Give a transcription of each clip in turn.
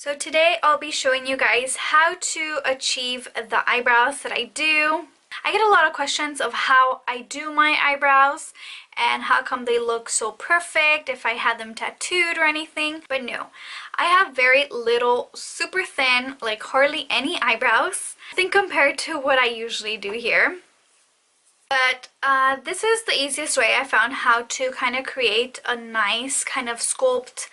So today I'll be showing you guys how to achieve the eyebrows that I do. I get a lot of questions of how I do my eyebrows and how come they look so perfect if I had them tattooed or anything. But no, I have very little, super thin, like hardly any eyebrows. I think compared to what I usually do here. But this is the easiest way I found how to kind of create a nice kind of sculpt,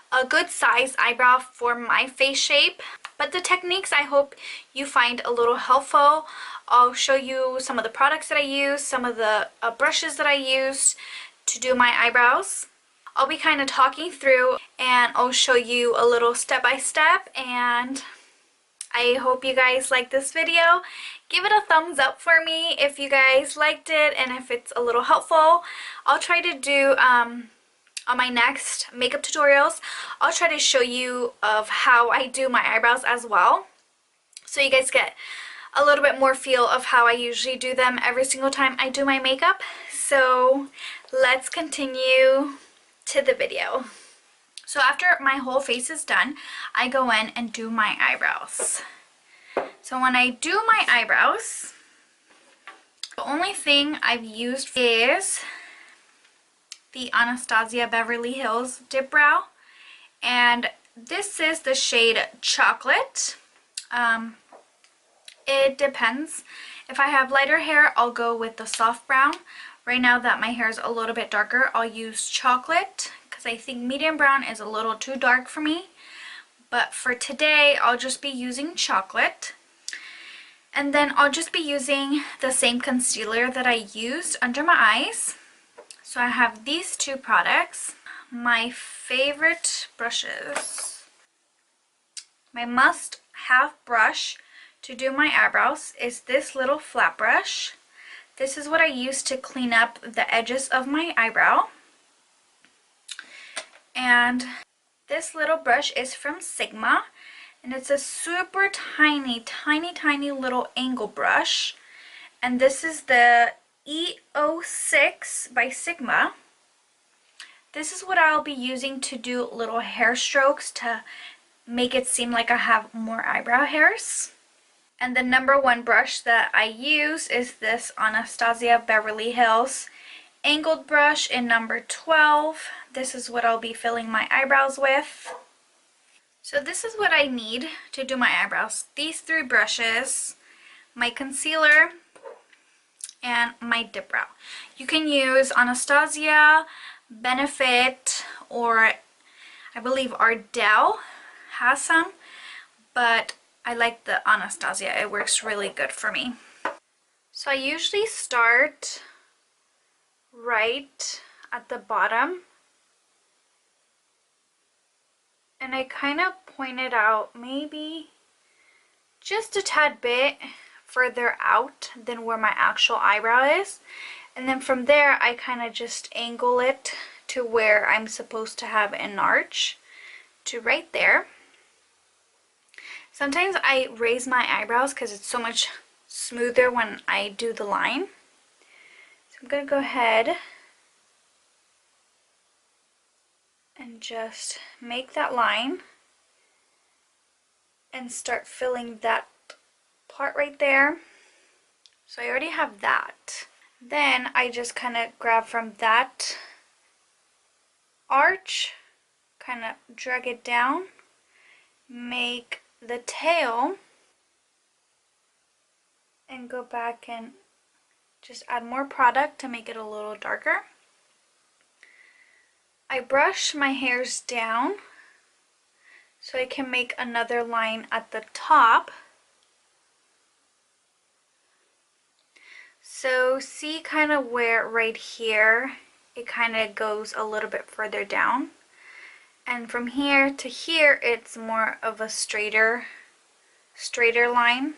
a good size eyebrow for my face shape. But the techniques I hope you find a little helpful. I'll show you some of the products that I use, some of the brushes that I used to do my eyebrows. I'll be kind of talking through and I'll show you a little step by step, and I hope you guys like this video. Give it a thumbs up for me if you guys liked it and if it's a little helpful. I'll try to do on my next makeup tutorials, I'll try to show you of how I do my eyebrows as well, so you guys get a little bit more feel of how I usually do them every single time I do my makeup. So let's continue to the video. So after my whole face is done, I go in and do my eyebrows. So when I do my eyebrows, the only thing I've used is the Anastasia Beverly Hills Dip Brow, and this is the shade Chocolate. It depends. If I have lighter hair, I'll go with the soft brown. Right now that my hair is a little bit darker, I'll use Chocolate because I think medium brown is a little too dark for me. But for today, I'll just be using Chocolate. And then I'll just be using the same concealer that I used under my eyes. So I have these two products. My favorite brushes. My must-have brush to do my eyebrows is this little flat brush. This is what I use to clean up the edges of my eyebrow. And this little brush is from Sigma, and it's a super tiny little angle brush. And this is the E06 by Sigma. This is what I'll be using to do little hair strokes to make it seem like I have more eyebrow hairs. And the number one brush that I use is this Anastasia Beverly Hills angled brush in number 12. This is what I'll be filling my eyebrows with. So this is what I need to do my eyebrows. These three brushes, my concealer, and my dip brow. You can use Anastasia, Benefit, or I believe Ardell has some, but I like the Anastasia. It works really good for me. So I usually start right at the bottom, and I kind of point it out maybe just a tad bit further out than where my actual eyebrow is, and then from there I kind of just angle it to where I'm supposed to have an arch, to right there. Sometimes I raise my eyebrows because it's so much smoother when I do the line. So I'm going to go ahead and just make that line and start filling that part right there. So I already have that. Then I just kind of grab from that arch, kind of drag it down, make the tail, and go back and just add more product to make it a little darker. I brush my hairs down so I can make another line at the top. So see kind of where right here it kind of goes a little bit further down, and from here to here it's more of a straighter line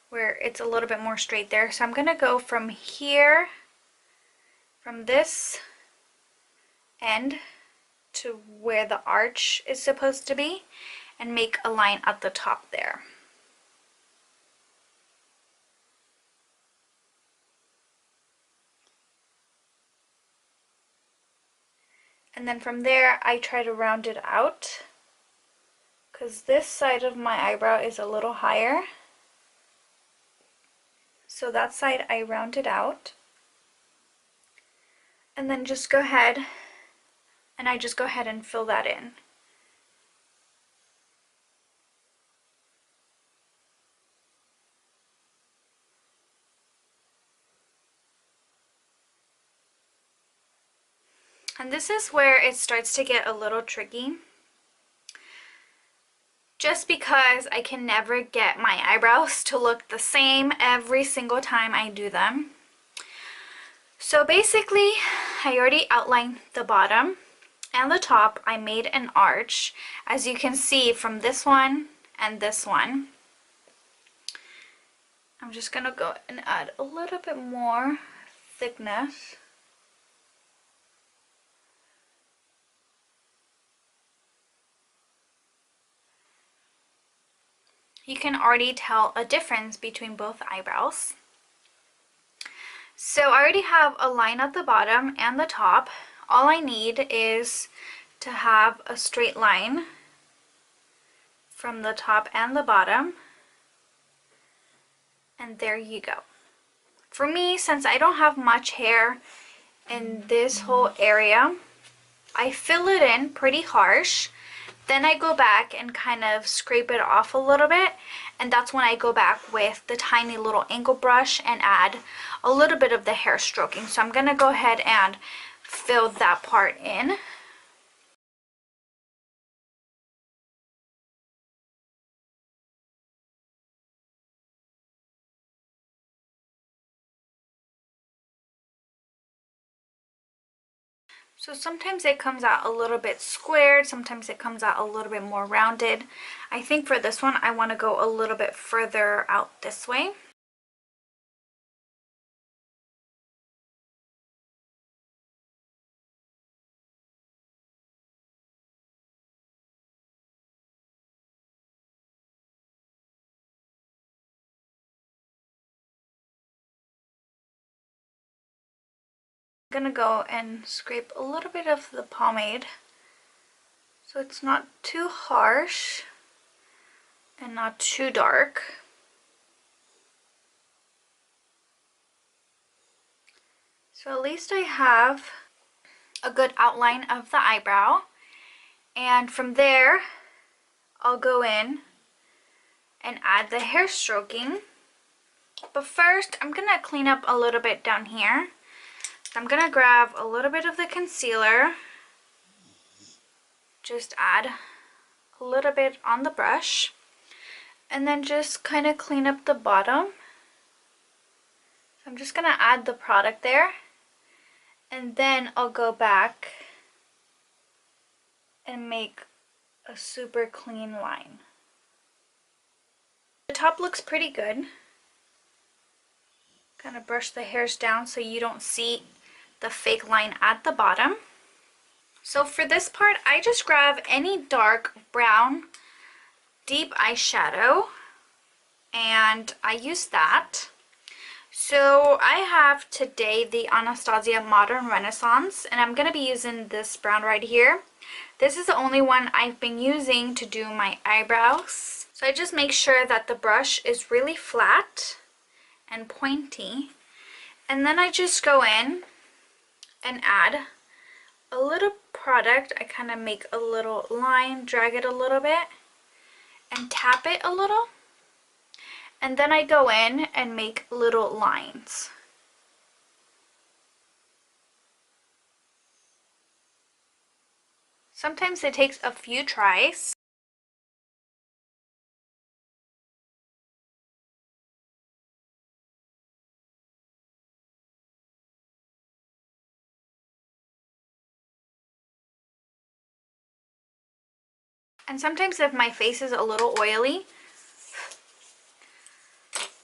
where it's a little bit more straight there. So I'm gonna go from here, from this end to where the arch is supposed to be, and make a line at the top there. And then from there I try to round it out because this side of my eyebrow is a little higher. So that side I rounded out. And then just go ahead and I just go ahead and fill that in. And this is where it starts to get a little tricky. Just because I can never get my eyebrows to look the same every single time I do them. So basically, I already outlined the bottom and the top. I made an arch, as you can see from this one and this one. I'm just gonna go and add a little bit more thickness. You can already tell a difference between both eyebrows. So I already have a line at the bottom and the top. All I need is to have a straight line from the top and the bottom. And there you go. For me, since I don't have much hair in this whole area, I fill it in pretty harsh. Then I go back and kind of scrape it off a little bit, and that's when I go back with the tiny little angle brush and add a little bit of the hair stroking. So I'm gonna go ahead and fill that part in. So sometimes it comes out a little bit squared, sometimes it comes out a little bit more rounded. I think for this one I want to go a little bit further out this way. I'm gonna go and scrape a little bit of the pomade so it's not too harsh and not too dark. So at least I have a good outline of the eyebrow, and from there I'll go in and add the hair stroking. But first I'm gonna clean up a little bit down here. I'm gonna grab a little bit of the concealer, just add a little bit on the brush, and then just kind of clean up the bottom. So I'm just gonna add the product there, and then I'll go back and make a super clean line. The top looks pretty good. Kind of brush the hairs down so you don't see the fake line at the bottom. So for this part, I just grab any dark brown deep eyeshadow and I use that. So I have today the Anastasia Modern Renaissance, and I'm going to be using this brown right here. This is the only one I've been using to do my eyebrows. So I just make sure that the brush is really flat and pointy, and then I just go in and add a little product. I kind of make a little line, drag it a little bit, and tap it a little, and then I go in and make little lines. Sometimes it takes a few tries. And sometimes if my face is a little oily,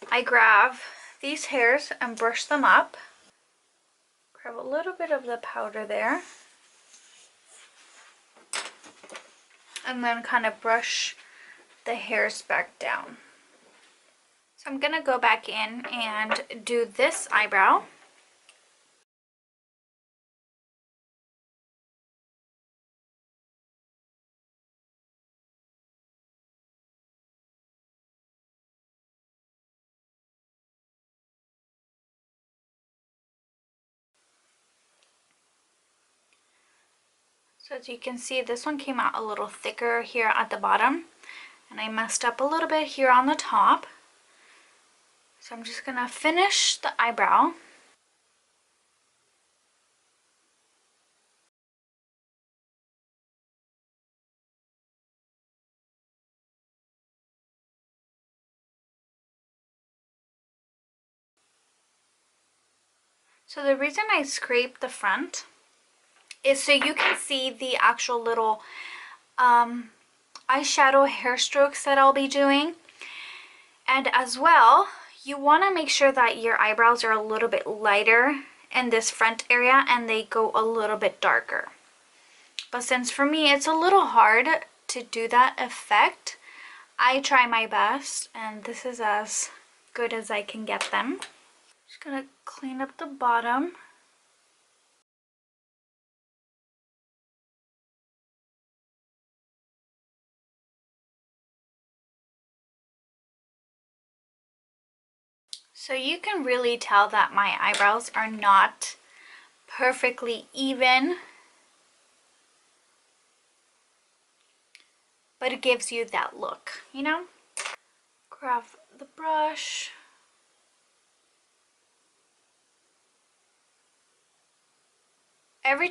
I grab these hairs and brush them up. Grab a little bit of the powder there. And then kind of brush the hairs back down. So I'm gonna go back in and do this eyebrow. So as you can see, this one came out a little thicker here at the bottom, and I messed up a little bit here on the top. So I'm just gonna finish the eyebrow. So the reason I scraped the front is so you can see the actual little eyeshadow hair strokes that I'll be doing. And as well, you want to make sure that your eyebrows are a little bit lighter in this front area and they go a little bit darker. But since for me it's a little hard to do that effect, I try my best, and this is as good as I can get them. Just gonna clean up the bottom. So you can really tell that my eyebrows are not perfectly even, but it gives you that look, you know? Grab the brush. Every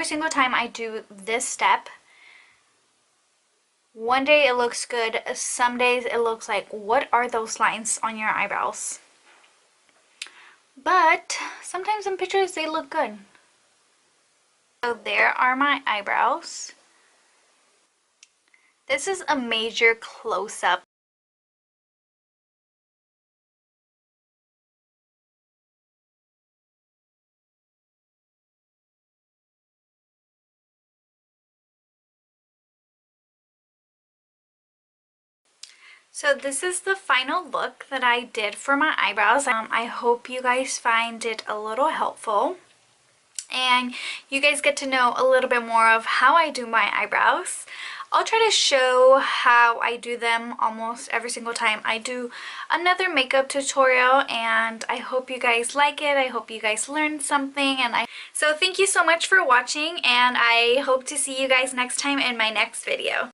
single time I do this step, one day it looks good, some days it looks like, what are those lines on your eyebrows? But sometimes in pictures they look good. So there are my eyebrows. This is a major close-up. So this is the final look that I did for my eyebrows. I hope you guys find it a little helpful and you guys get to know a little bit more of how I do my eyebrows. I'll try to show how I do them almost every single time I do another makeup tutorial, and I hope you guys like it. I hope you guys learned something, so thank you so much for watching, and I hope to see you guys next time in my next video.